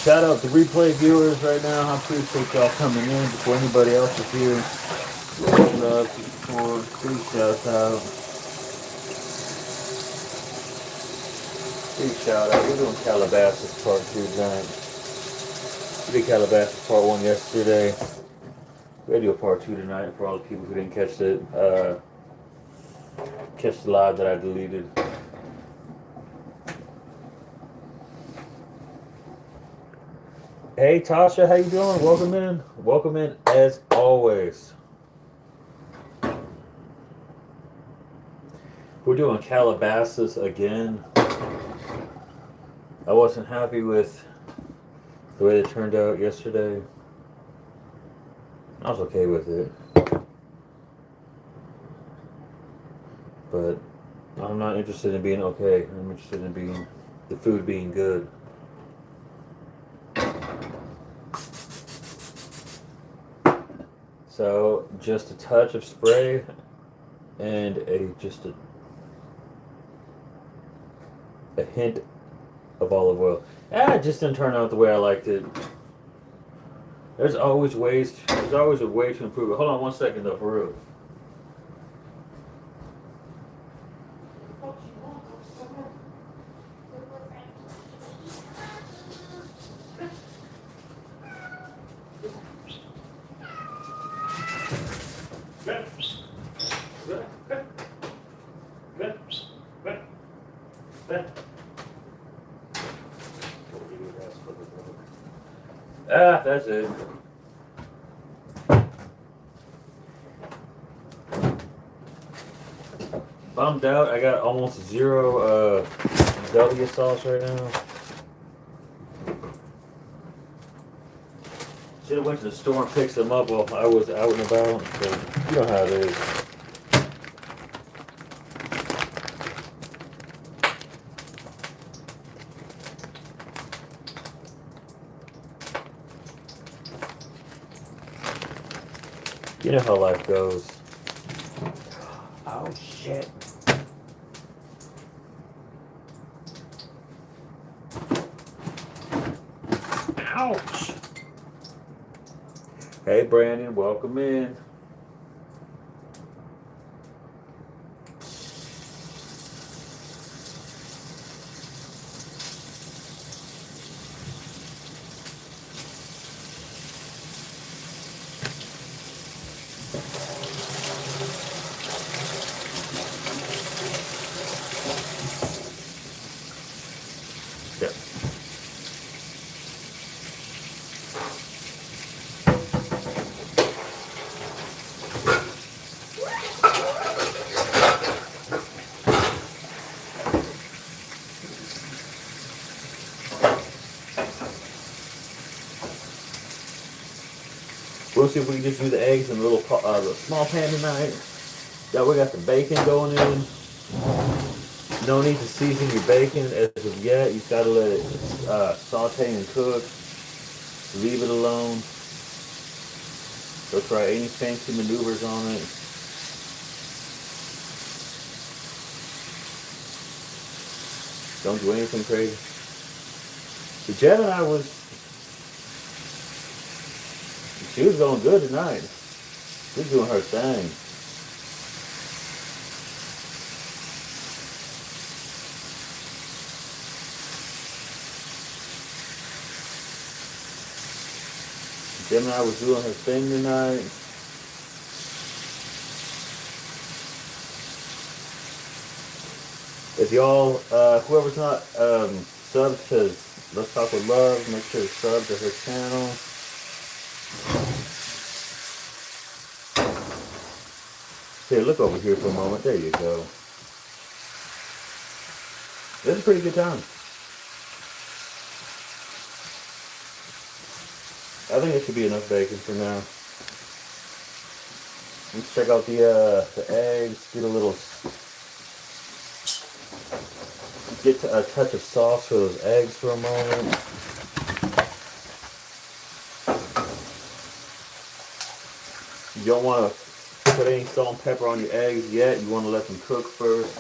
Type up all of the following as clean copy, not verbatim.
Shout out to replay viewers right now. I appreciate y'all coming in before anybody else is here. Love for big shout out. Big shout out. We're doing Calabasas part 2 tonight. We did Calabasas part 1 yesterday. We're gonna do a part 2 tonight for all the people who didn't catch it. Catch the live that I deleted. Hey Tasha, how you doing? Welcome in. Welcome in as always. We're doing Calabasas again. I wasn't happy with the way it turned out yesterday. I was okay with it. But I'm not interested in being okay. I'm interested in being the food being good. So just a touch of spray and just a hint of olive oil. It just didn't turn out the way I liked it. There's always a way to improve it. Hold on one second though, for real. That's it. Bummed out. I got almost zero W sauce right now. Should have went to the store and picked some up while I was out and about. So you know how it is. You know how life goes. Oh shit. Ouch. Hey Brandon, welcome in. We'll see if we can just do the eggs in a little small pan tonight. Yeah, we got the bacon going in. No need to season your bacon as of yet. You just gotta let it saute and cook. Leave it alone. Don't try any fancy maneuvers on it. Don't do anything crazy. The Gemini she was going good tonight. She was doing her thing. Gemini was doing her thing tonight. If y'all, whoever's not subbed to Let's Talk with Love, make sure to sub to her channel. Here, look over here for a moment. There you go. This is a pretty good time. I think it should be enough bacon for now. Let's check out the eggs. Get a touch of sauce for those eggs for a moment. You don't want to put any salt and pepper on your eggs yet. You want to let them cook first.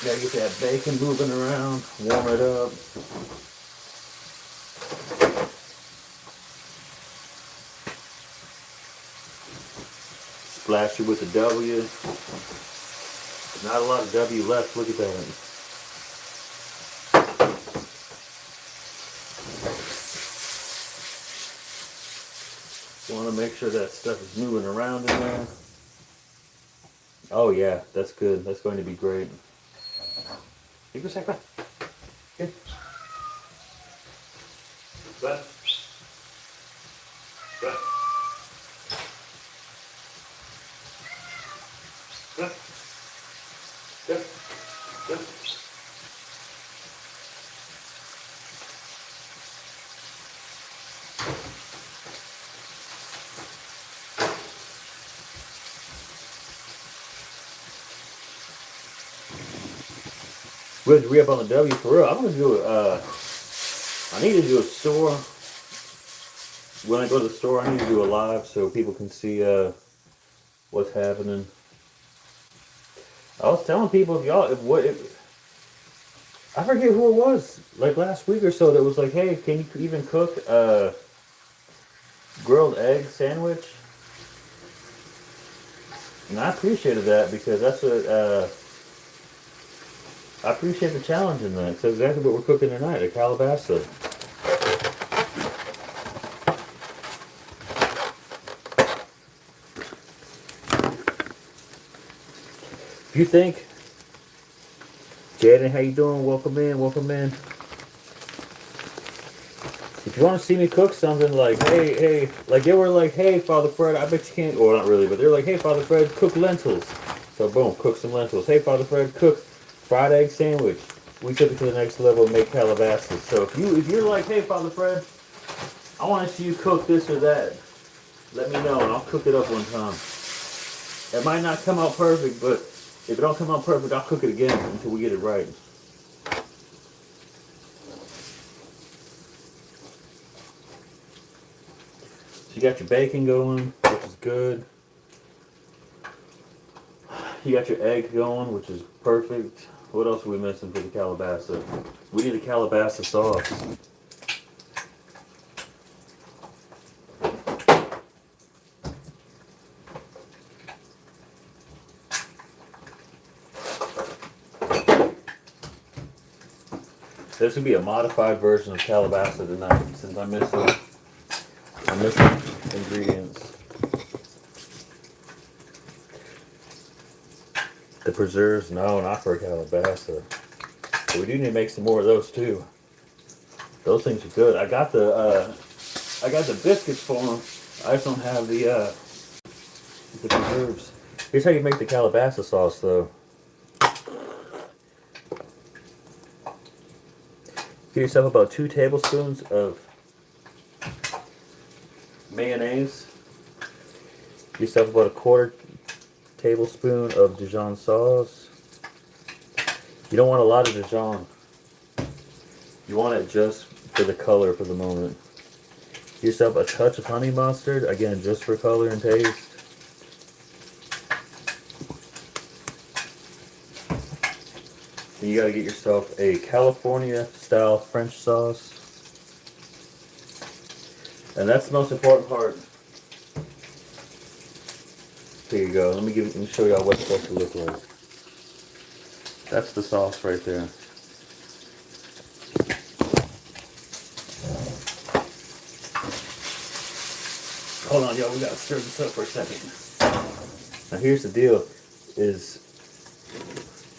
You gotta get that bacon moving around, warm it up. Splash it with the W. Not a lot of W left, look at that. Want to make sure that stuff is moving around in there. Oh yeah, that's good. That's going to be great. You go second. Good. Good. Good. Good. Good. Good. We're going to re-up on the W for real. I'm going to do I need to do a store. When I go to the store, I need to do a live so people can see what's happening. I was telling people, I forget who it was, like last week or so, that was like, hey, can you even cook a grilled egg sandwich? And I appreciated that because that's what, I appreciate the challenge in that. That's exactly what we're cooking tonight, a Calabasa. If you think, Jaden, how you doing? Welcome in, welcome in. If you want to see me cook something like, hey, like they were like, hey, Father Fred, I bet you can't, or not really, but they're like, hey, Father Fred, cook lentils. So boom, cook some lentils. Hey, Father Fred, cook fried egg sandwich. We took it to the next level and make calabasas. So if you're like, hey, Father Fred, I want to see you cook this or that, let me know and I'll cook it up one time. It might not come out perfect, but if it don't come out perfect, I'll cook it again until we get it right. So you got your bacon going, which is good. You got your egg going, which is perfect. What else are we missing for the calabasa? We need a calabasa sauce. This would be a modified version of calabasa tonight, since I'm missing ingredients. The preserves, no, not for a calabasa. But we do need to make some more of those too. Those things are good. I got the biscuits for them. I just don't have the preserves. Here's how you make the calabasa sauce, though. Get yourself about 2 tablespoons of mayonnaise. Get yourself about a 1/4 tablespoon of Dijon sauce. You don't want a lot of Dijon. You want it just for the color for the moment. Get yourself a touch of honey mustard, again, just for color and taste. Then you gotta get yourself a California style French sauce. And that's the most important part. Here you go. Let me show y'all what it's supposed to look like. That's the sauce right there. Hold on, y'all. We gotta stir this up for a second. Now here's the deal: is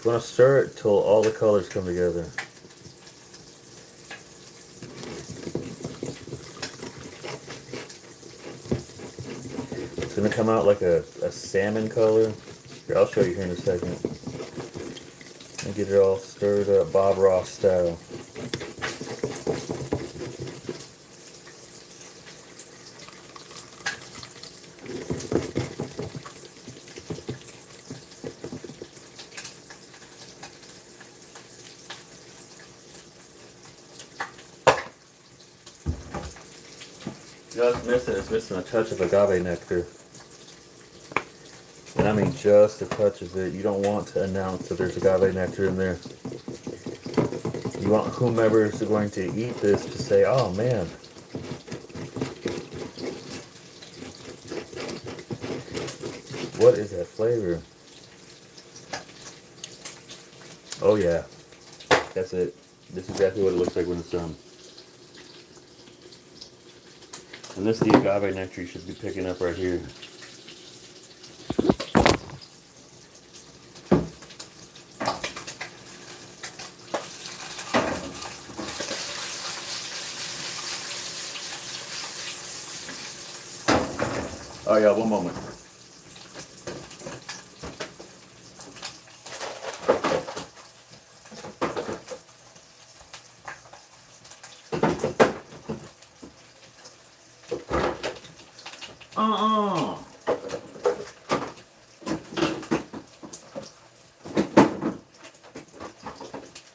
you want to stir it till all the colors come together. It's gonna come out like a salmon color. Here, I'll show you here in a second. And get it all stirred up, Bob Ross style. You know what's missing? It's missing a touch of agave nectar. And I mean just a touch of it. You don't want to announce that there's agave nectar in there. You want whomever is going to eat this to say, oh man. What is that flavor? Oh yeah. That's it. This is exactly what it looks like when it's done. And this is the agave nectar you should be picking up right here. Oh yeah, one moment.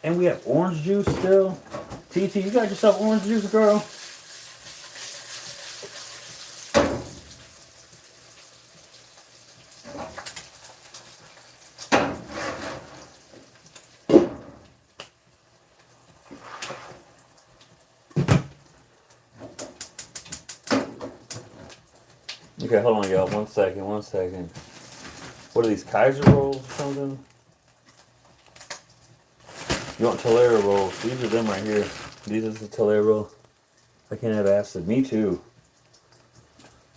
And we have orange juice still. TT, you got yourself orange juice, girl? Okay, hold on, y'all. One second. What are these, Kaiser rolls or something? You want Tolera rolls? These are them right here. These are the Tolera roll. I can't have acid. Me too.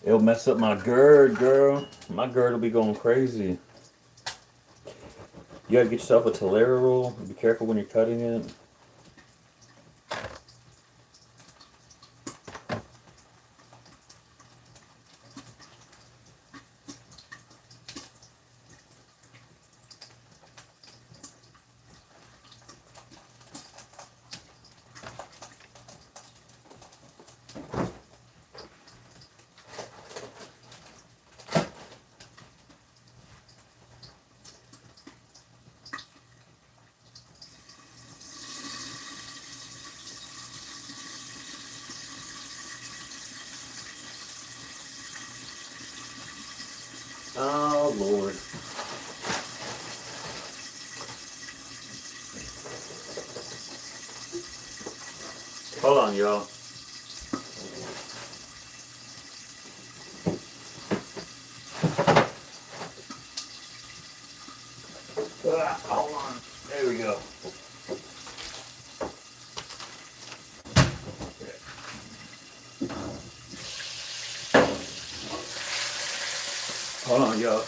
It'll mess up my GERD, girl. My GERD will be going crazy. You gotta get yourself a Tolera roll. Be careful when you're cutting it. Oh, Lord. Hold on, y'all. Hold on. There we go. Hold on, y'all.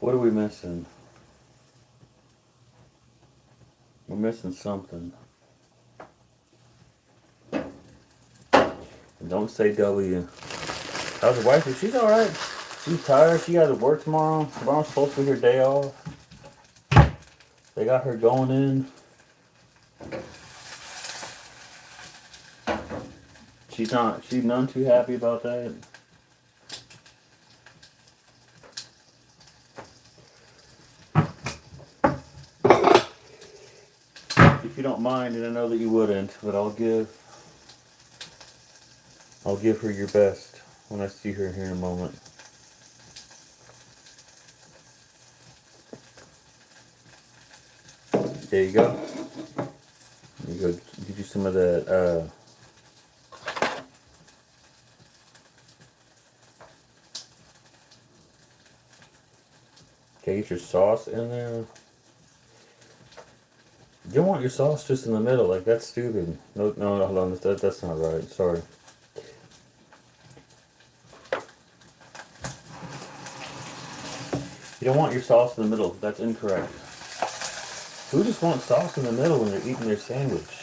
What are we missing? We're missing something. And don't say W. How's the wife? She's alright. She's tired. She got to work tomorrow. Tomorrow's supposed to be her day off. They got her going in. She's none too happy about that. If you don't mind, and I know that you wouldn't, but I'll give her your best when I see her here in a moment. There you go. You go get you some of that okay, get your sauce in there. You don't want your sauce just in the middle, like that's stupid. No, hold on, that's not right. Sorry. You don't want your sauce in the middle. That's incorrect. Who just wants sauce in the middle when they're eating their sandwich?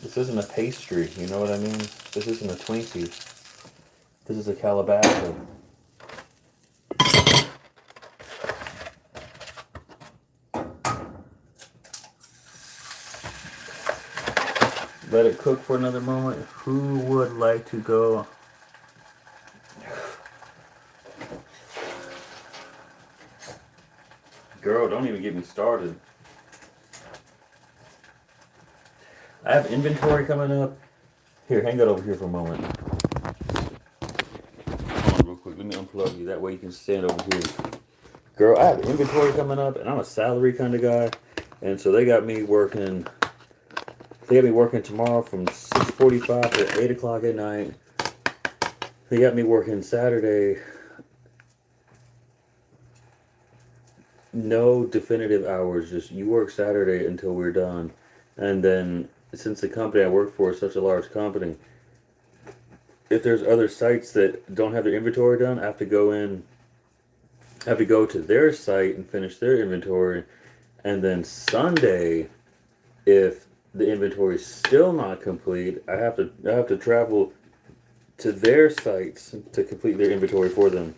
This isn't a pastry, you know what I mean? This isn't a Twinkie. This is a Calabasa. Let it cook for another moment. Who would like to go? Girl, don't even get me started. I have inventory coming up. Here, hang that over here for a moment. Hold on real quick. Let me unplug you. That way you can stand over here. Girl, I have inventory coming up, and I'm a salary kind of guy. And so they got me working. They got me working tomorrow from 6:45 to 8 o'clock at night. They got me working Saturday. No definitive hours, just you work Saturday until we're done. And then, since the company I work for is such a large company, if there's other sites that don't have their inventory done, I have to go to their site and finish their inventory. And then Sunday, if the inventory is still not complete, I have to travel to their sites to complete their inventory for them.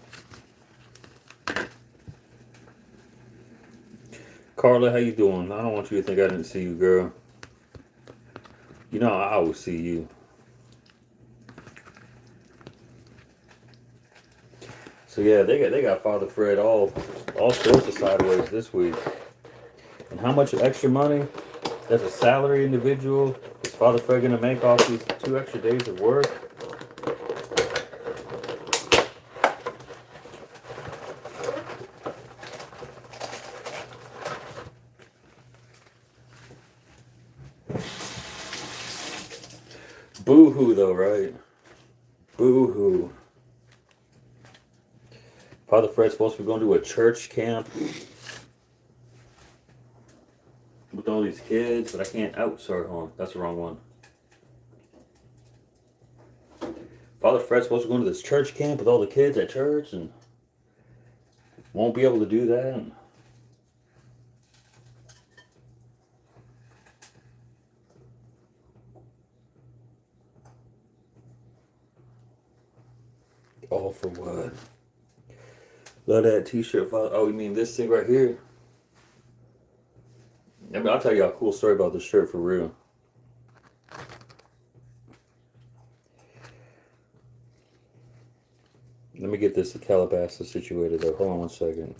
Carla, how you doing? I don't want you to think I didn't see you, girl. You know I always see you. So yeah, they got Father Fred all sorts of sideways this week. And how much extra money as a salary individual is Father Fred gonna make off these 2 extra days of work? Boo-hoo though, right? Boo-hoo. Father Fred's supposed to be going to a church camp with all these kids, but I can't. Oh, sorry, hold on. That's the wrong one. Father Fred's supposed to go to this church camp with all the kids at church and won't be able to do that. All for what? Love that t-shirt. Oh, you mean this thing right here? I mean, I'll tell you a cool story about this shirt for real. Let me get this Calabasa situated though. Hold on one second.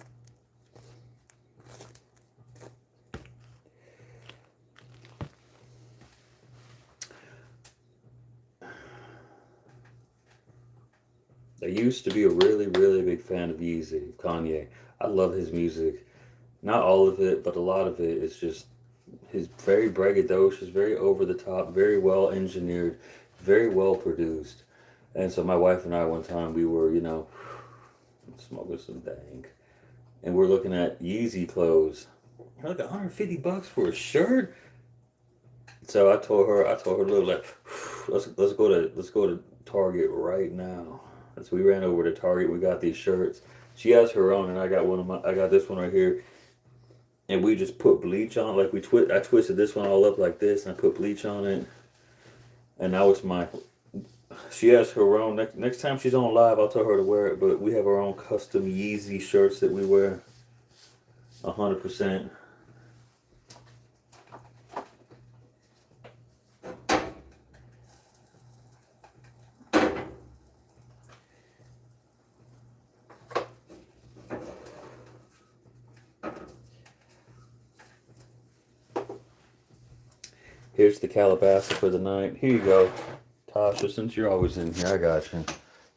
I used to be a really, really big fan of Yeezy, Kanye. I love his music. Not all of it, but a lot of it is just his very braggadocious, very over the top, very well engineered, very well produced. And so my wife and I one time we were, smoking some dank. And we're looking at Yeezy clothes. Like $150 for a shirt? So I told her, look, like, let's go to Target right now. So we ran over to Target. We got these shirts. She has her own, and I got this one right here. And we just put bleach on it. Like I twisted this one all up like this, and I put bleach on it. And now it's my. She has her own. Next time she's on live, I'll tell her to wear it. But we have our own custom Yeezy shirts that we wear. 100%. Here's the Calabasa for the night. Here you go. Tasha, since you're always in here, I got you.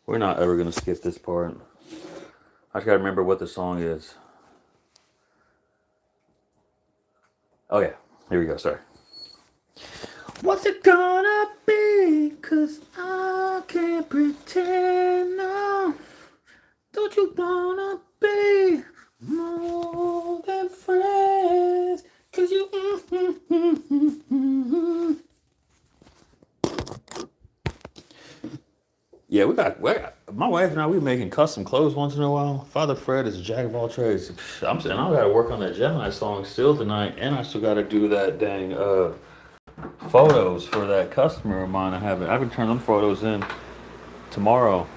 We're not ever going to skip this part. I just got to remember what the song is. Oh, yeah. Here we go. Sorry. What's it gonna be? 'Cause I can't pretend now. Don't you wanna be more than friends? 'Cause you. Yeah, My wife and I, we making custom clothes once in a while. Father Fred is a jack of all trades. I'm saying I gotta work on that Gemini song still tonight, and I still gotta do that dang photos for that customer of mine. I haven't turned them photos in tomorrow.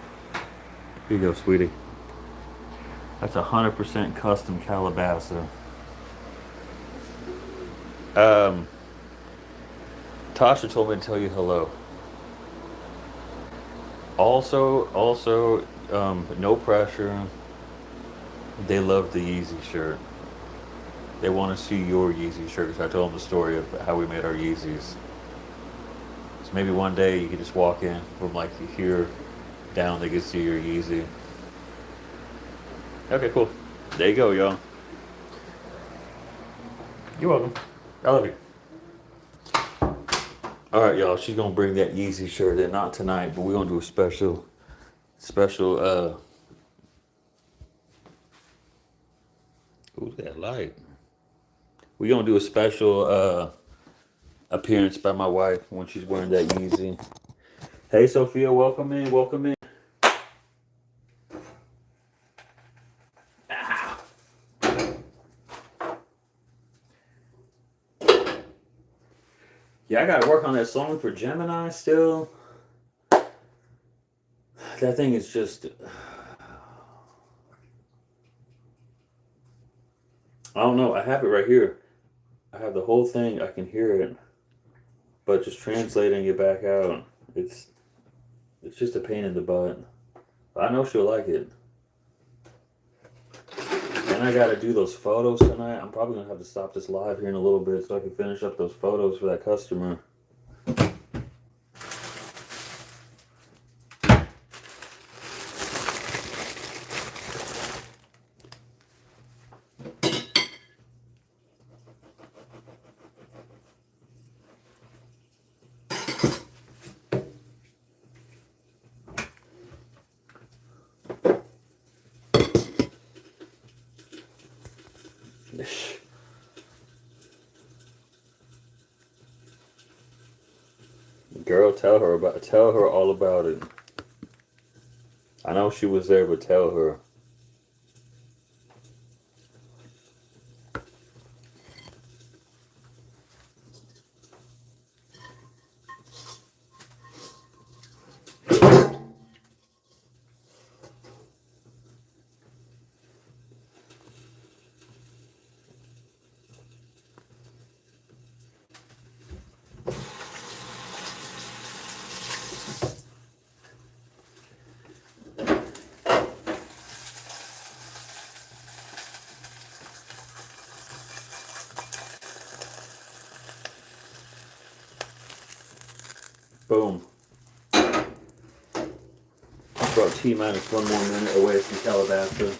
Here you go, sweetie. That's 100% custom Calabasa. Tasha told me to tell you hello. Also, no pressure. They love the Yeezy shirt. They want to see your Yeezy shirts. I told them the story of how we made our Yeezys. So maybe one day you could just walk in from like here down, they could see your Yeezy. Okay, cool. There you go, y'all. You're welcome. I love you. All right, y'all. She's gonna bring that Yeezy shirt in, not tonight, but we're gonna do a special. Who's that light? We're gonna do a special appearance by my wife when she's wearing that Yeezy. Hey, Sophia, welcome in. Welcome in. Yeah, I gotta work on that song for Gemini still. That thing is just. I don't know. I have it right here. I have the whole thing. I can hear it, but just translating it back out, it's just a pain in the butt. I know she'll like it. And I gotta do those photos tonight. I'm probably gonna have to stop this live here in a little bit so I can finish up those photos for that customer. Girl, tell her all about it. I know she was there, but tell her. Boom. About T-minus 1 more minute away from Calabasa.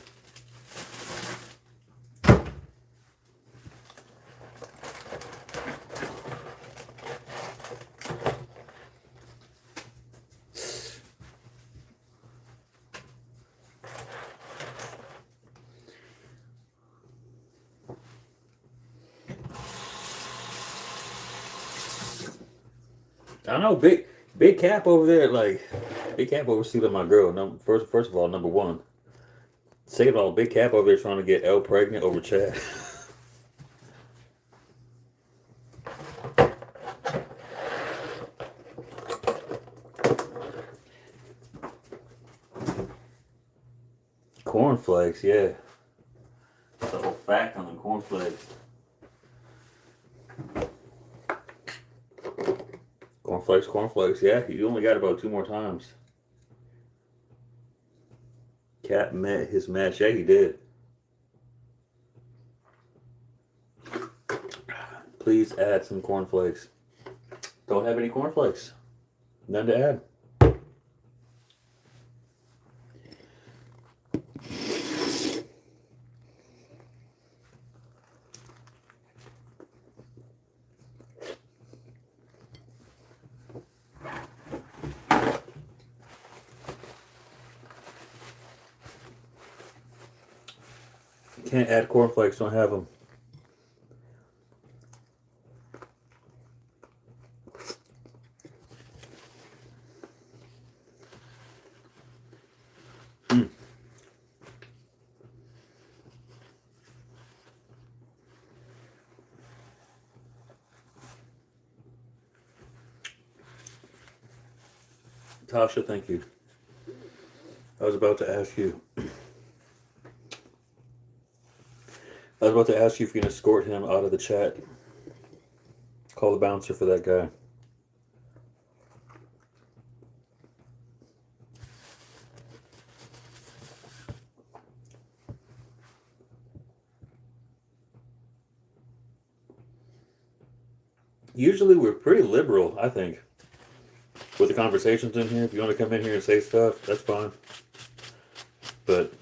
I don't know, big Cap over there, like Big Cap overseeing my girl. First of all, number one. Second of all, Big Cap over there trying to get Elle pregnant over Chad. Cornflakes, yeah. That's a whole fact on the cornflakes. Cornflakes, yeah. You only got about 2 more times. Cap met his match. Yeah, he did. Please add some cornflakes. Don't have any cornflakes. None to add. Can't add cornflakes, don't have them. Tasha, thank you. I was about to ask you. I was about to ask you if you can escort him out of the chat. Call the bouncer for that guy. Usually we're pretty liberal, I think, with the conversations in here. If you want to come in here and say stuff, that's fine. But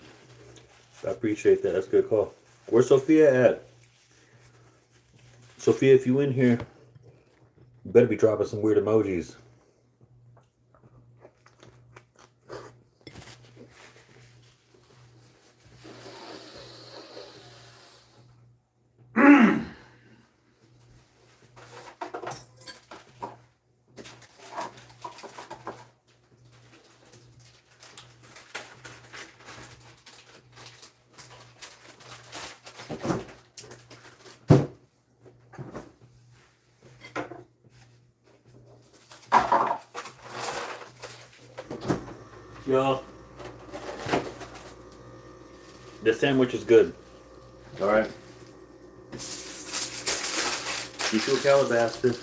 I appreciate that. That's a good call. Where's Sophia at? Sophia, if you in here, you better be dropping some weird emojis. Y'all, this sandwich is good. All right. You feel Calabasa?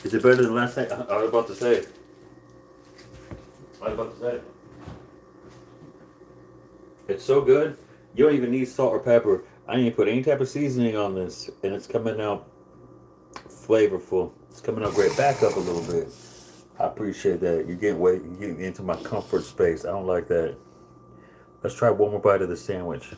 Is it better than last night? I was about to say. It's so good. You don't even need salt or pepper. I didn't even put any type of seasoning on this, and it's coming out flavorful. It's coming out great. Back up a little bit. I appreciate that. You're getting into my comfort space. I don't like that. Let's try one more bite of the sandwich.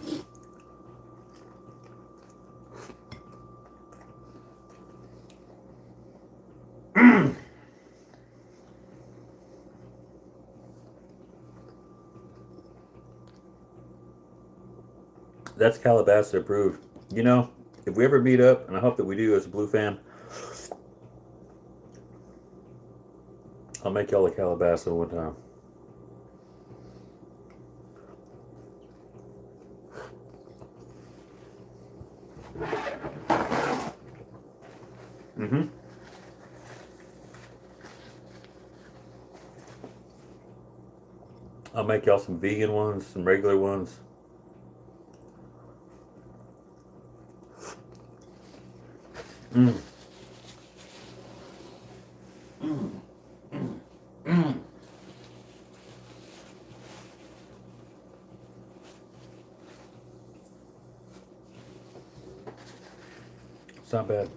That's Calabasa approved. You know, if we ever meet up, and I hope that we do as a Blue fan, I'll make y'all a Calabasa one time. Mm-hmm. I'll make y'all some vegan ones, some regular ones. Mm. Mm. Mm. Mm. It's not bad.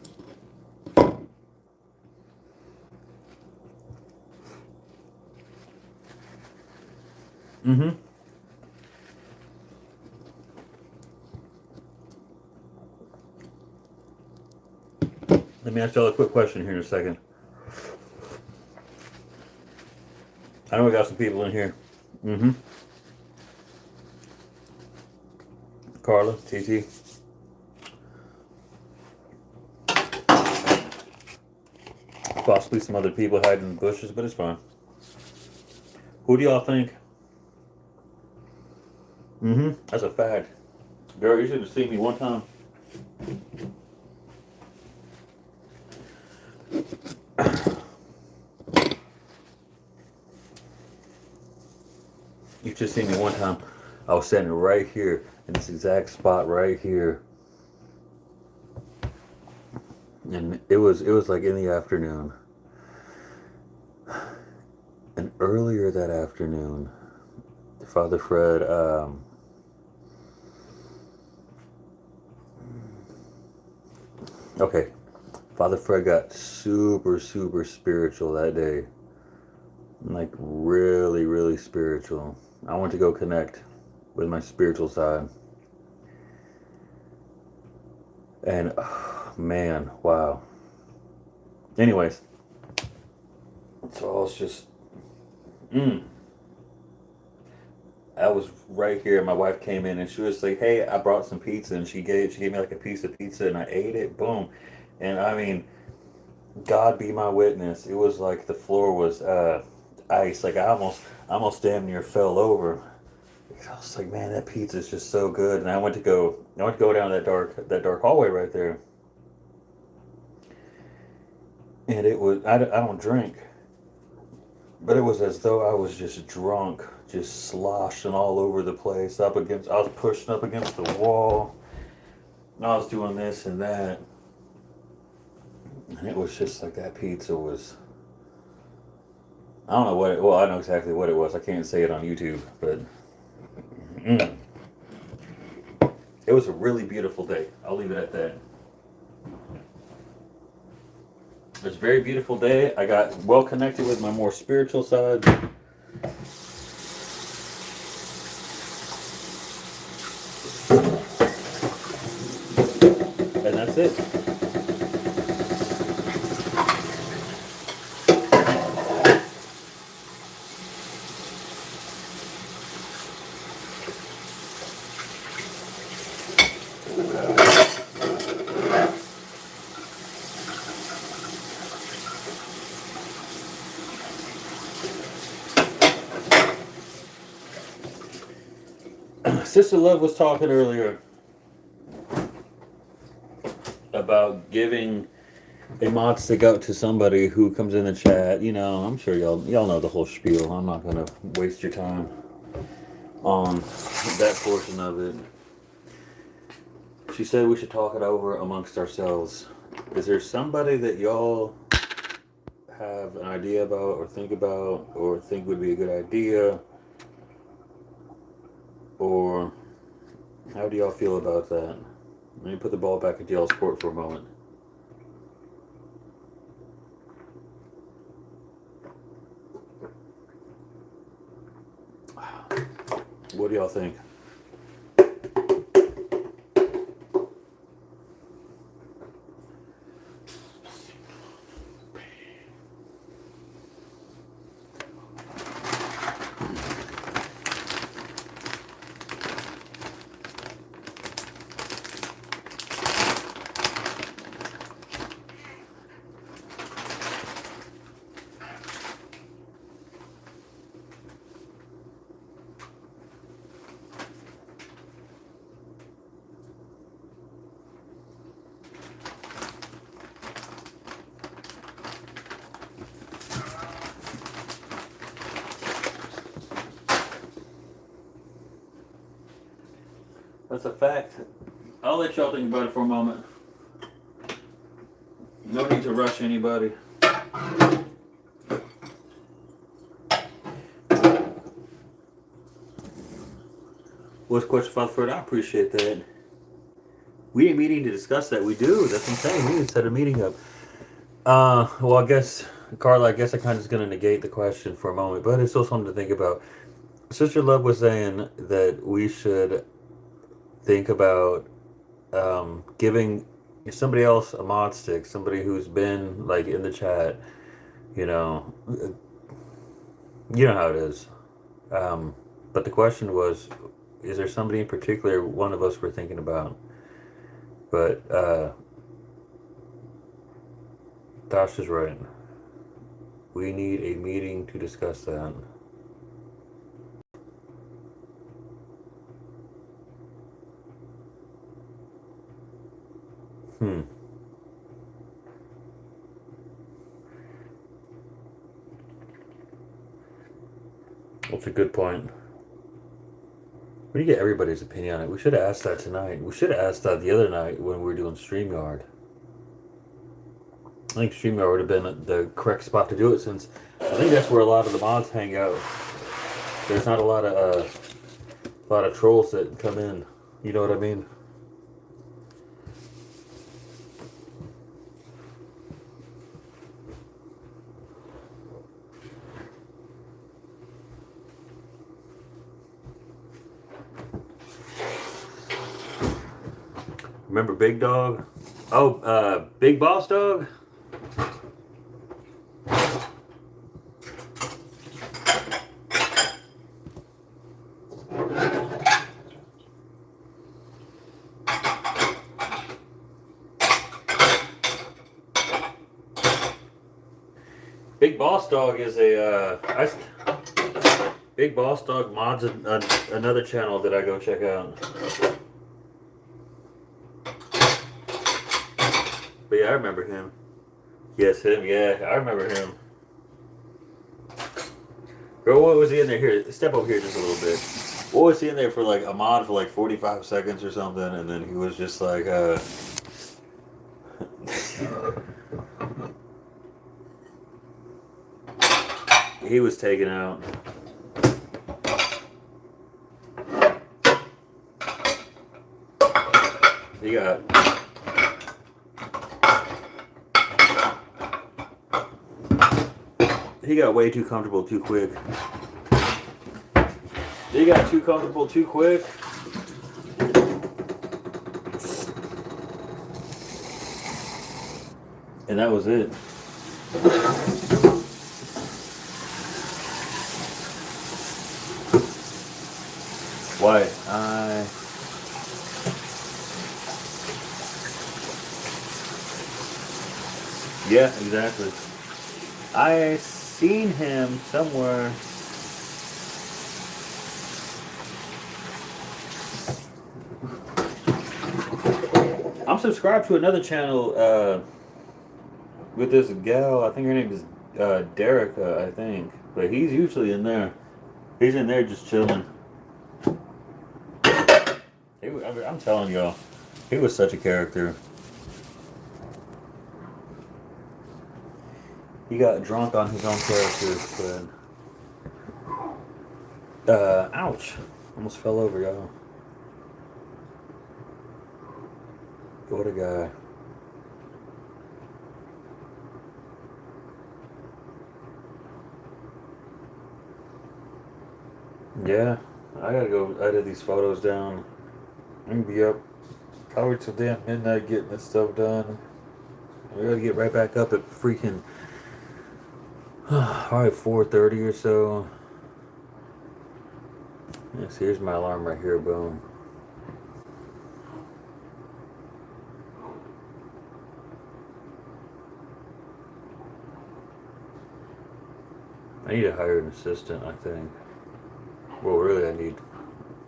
Mm-hmm. Let me ask y'all a quick question here in a second. I know we got some people in here. Mm-hmm. Carla, TT. Possibly some other people hiding in the bushes, but it's fine. Who do y'all think? Mm-hmm. That's a fact. Girl, you should have seen me one time. You just seen me one time. I was standing right here in this exact spot right here. And it was like in the afternoon. And earlier that afternoon, Father Fred okay. Father Fred got super spiritual that day. Like really, really spiritual. I went to go connect with my spiritual side. And man, wow. Anyways, so I was just, I was right here. My wife came in and she was like, "Hey, I brought some pizza," and she gave me like a piece of pizza, and I ate it. Boom, and I mean, God be my witness. It was like the floor was ice. Like I almost damn near fell over. I was like, man, that pizza is just so good. And I went to go down that dark hallway right there. And it was, I don't drink. But it was as though I was just drunk, just sloshing all over the place, I was pushing up against the wall. I was doing this and that. And it was just like that pizza was, I don't know well, I know exactly what it was. I can't say it on YouTube, but it was a really beautiful day. I'll leave it at that. It was a very beautiful day. I got well connected with my more spiritual side. And that's it. Sister Love was talking earlier about giving a mod stick out to somebody who comes in the chat. You know, I'm sure y'all know the whole spiel. I'm not gonna waste your time on that portion of it. She said we should talk it over amongst ourselves. Is there somebody that y'all have an idea about, or think about, or think would be a good idea? Or how do y'all feel about that? Let me put the ball back into y'all's court for a moment. What do y'all think? That's a fact. I'll let y'all think about it for a moment. No need to rush anybody. What's the question, Father Fred? I appreciate that. We ain't meeting to discuss that. We do. That's what I'm saying. We need to set a meeting up. Well, I guess, Carla, I guess I kind of is going to negate the question for a moment, but it's still something to think about. Sister Love was saying that we should think about giving somebody else a mod stick, somebody who's been like in the chat, you know, how it is. But the question was, is there somebody in particular one of us we're thinking about? But Dash is right. We need a meeting to discuss that. That's a good point. We need to get everybody's opinion on it. We should have asked that tonight. We should have asked that the other night when we were doing StreamYard. I think StreamYard would have been the correct spot to do it, since I think that's where a lot of the mods hang out. There's not a lot of trolls that come in. You know what I mean? Remember Big Dog? Oh, Big Boss Dog? Big Boss Dog is Big Boss Dog mods another channel that I go check out. But yeah, I remember him. Yes, him. Yeah, I remember him. Or what was he in there? Here, step over here just a little bit. What was he in there for like a mod for like 45 seconds or something, and then he was just like, he was taken out. He got way too comfortable too quick. He got too comfortable too quick. And that was it. Why? Yeah, exactly. I seen him somewhere. I'm subscribed to another channel with this gal. I think her name is Derica, I think. But he's usually in there. He's in there just chilling. I'm telling y'all, he was such a character. He got drunk on his own characters, but ouch. Almost fell over, y'all. What a guy. Yeah, I gotta go edit these photos down. I'm gonna be up probably till damn midnight getting this stuff done. We gotta get right back up at freaking probably 4:30 or so. Yes, here's my alarm right here, boom. I need to hire an assistant, I think. Well, really, I need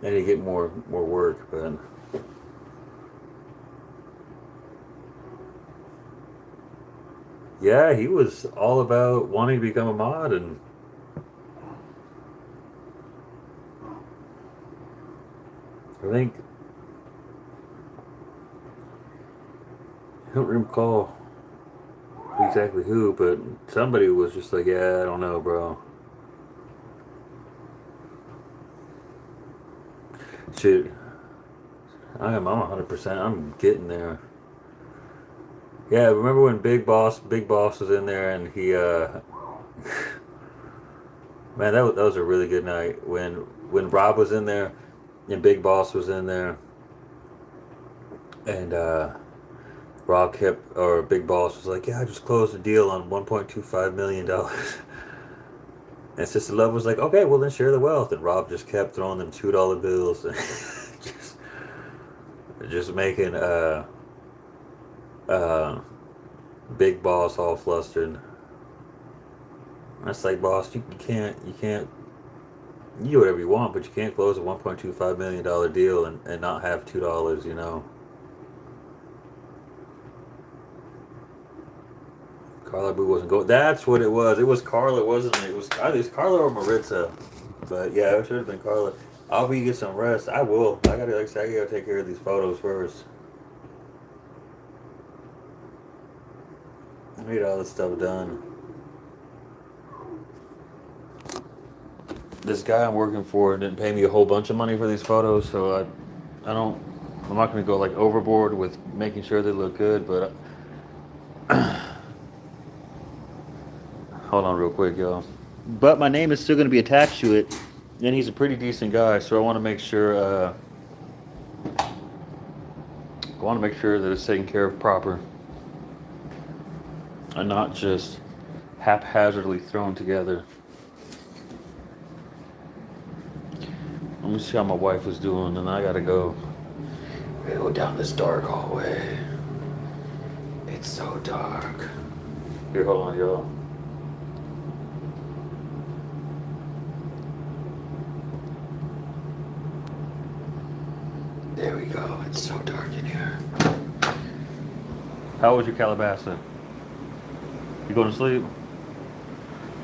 to get more work, but yeah, he was all about wanting to become a mod, and I think I don't recall exactly who, but somebody was just like, yeah, I don't know, bro. Shit, I'm 100%. I'm getting there. Yeah, remember when Big Boss was in there, and he man, that was a really good night when Rob was in there and Big Boss was in there, and Big Boss was like, yeah, I just closed a deal on $1.25 million. And Sister Love was like, okay, well then share the wealth. And Rob just kept throwing them $2 bills, and just making Big Boss all flustered. That's like, boss, you can't, you do whatever you want, but you can't close a $1.25 million deal and not have $2, you know. Carla Boo wasn't going. That's what it was. It was Carla, wasn't it? It was either Carla or Maritza. But yeah, it should have been Carla. I'll be get some rest. I will. I gotta take care of these photos first. I need all this stuff done. This guy I'm working for didn't pay me a whole bunch of money for these photos, so I'm not gonna go like overboard with making sure they look good, but hold on real quick, y'all. But my name is still going to be attached to it, and he's a pretty decent guy, so I want to make sure that it's taken care of proper and not just haphazardly thrown together. Let me see how my wife was doing, and I gotta go down this dark hallway. It's so dark. Here, hold on, y'all. There we go. It's so dark in here. How was your Calabasa? You going to sleep?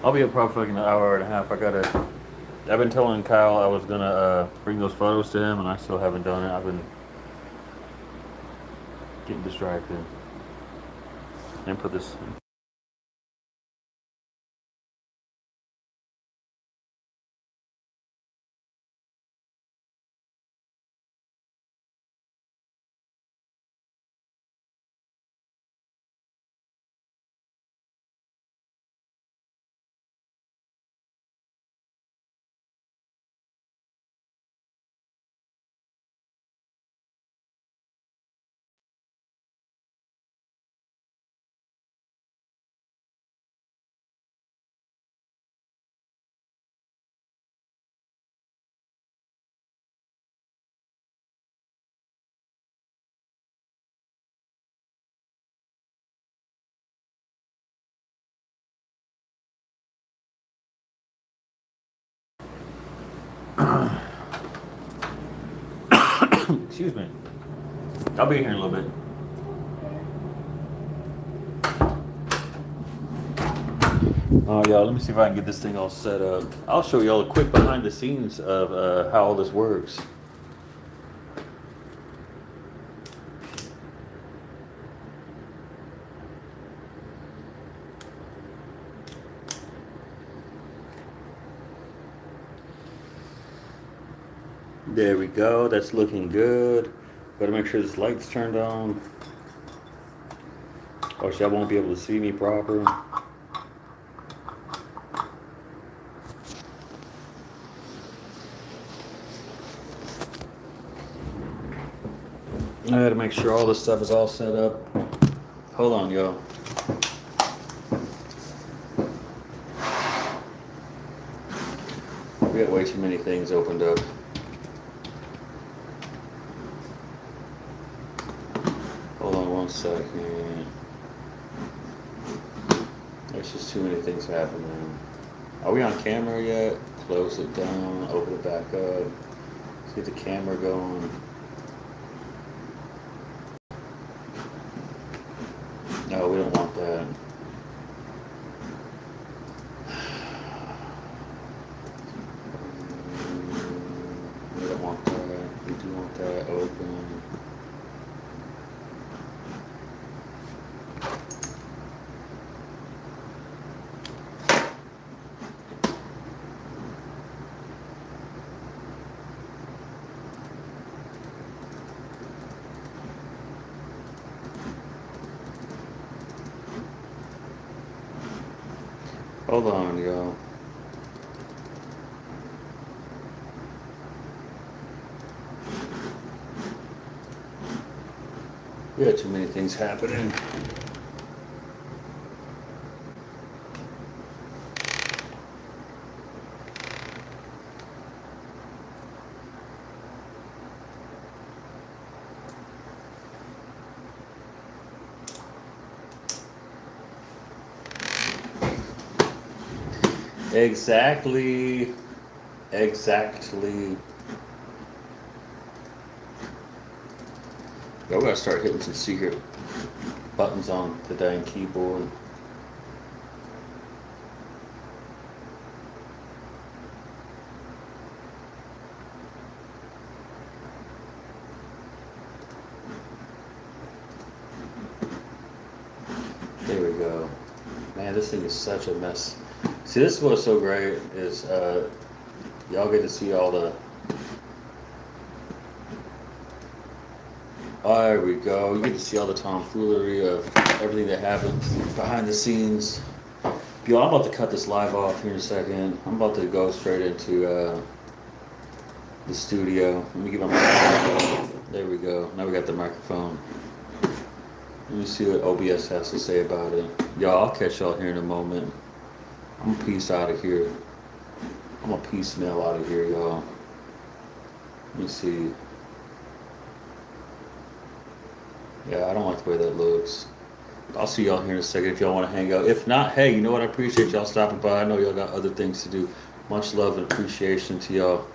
I'll be up probably fucking an hour and a half. I've been telling Kyle I was gonna bring those photos to him, and I still haven't done it. I've been getting distracted. And put this. Excuse me. I'll be here in a little bit. Oh, y'all, let me see if I can get this thing all set up. I'll show y'all a quick behind the scenes of how all this works. There we go. That's looking good. Gotta make sure this light's turned on. Or y'all won't be able to see me proper. I gotta make sure all this stuff is all set up. Hold on, y'all. We got way too many things opened up. Hold on 1 second. There's just too many things happening. Are we on camera yet? Close it down, open it back up. Let's get the camera going. No, we don't want that. We don't want that. We do want that open. Hold on, y'all. We got too many things happening. Exactly. Yo, we gotta start hitting some secret buttons on the dang keyboard. There we go. Man, this thing is such a mess. See, this is what's so great is y'all get to see all the. There we go. You get to see all the tomfoolery of everything that happens behind the scenes. Yo, I'm about to cut this live off here in a second. I'm about to go straight into the studio. Let me get my microphone. There we go. Now we got the microphone. Let me see what OBS has to say about it. Y'all, I'll catch y'all here in a moment. I'm a piece out of here. I'm a piecemeal out of here, y'all. Let me see. Yeah, I don't like the way that looks. I'll see y'all here in a second if y'all want to hang out. If not, hey, you know what? I appreciate y'all stopping by. I know y'all got other things to do. Much love and appreciation to y'all.